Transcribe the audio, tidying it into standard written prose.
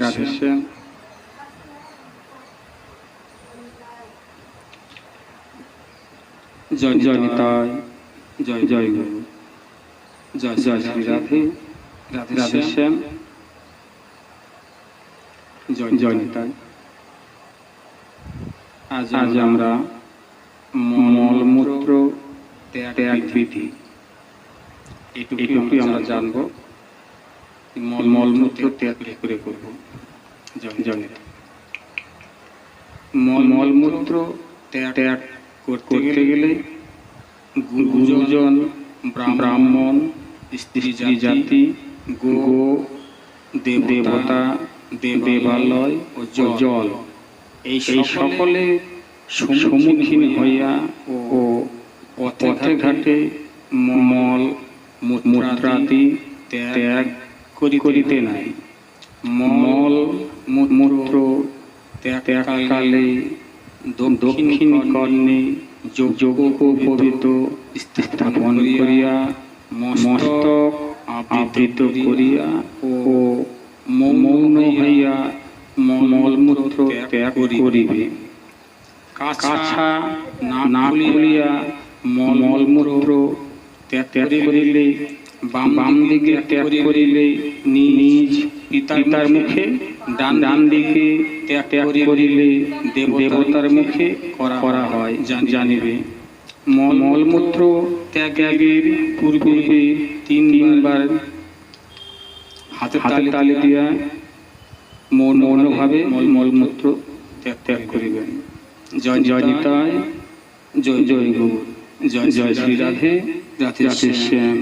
রাধে শ্যাম। জয় জয় নিতাই, জয় জয় গুরু, জয় জয় শ্রী রাধে, রাধে শ্যাম, জয় জয় নিতাই। আজ আমরা মলমূত্র ত্যাগ বিধি এইটুকুই আমরা জানব। মলমূত্র ত্যাগ করে করব। জয় জয় নিতাই। মলমূত্র ত্যাগ করতে গেলে গুরুজন, ব্রাহ্মণ, স্ত্রী জাতি, গো দেবতা, দেবালয় ও জল এই সকলে সম্মুখীন হইয়া ও পথে ঘাটে মল মূত্রাদি ত্যাগ করিতে নাই। মল মূত্র ত্যাগকালে দক্ষিণ কর্ণে যোগ পবিত্র স্থাপন করিয়া মস্তক আবৃত করিয়া ও মৌন হইয়া মলমূত্র ত্যাগ করিবে। কাছা না খুলিয়া মলমূত্র ত্যাগ করিলে, বাম দিকে ত্যাগ করিলে নিজ পিতার মুখে, ডান দিকে ত্যাগ করিলে দেবতার মুখে করা হয় জানিবে। মলমূত্র ত্যাগের পূর্বে তিনবার হাতে তালি দিয়া মৌনভাবে মলমূত্র ত্যাগ করিবেন। জয় জয় নিতাই, জয় জয় গুরু, জয় জয় শ্রী রাধে, রাধে শ্যাম।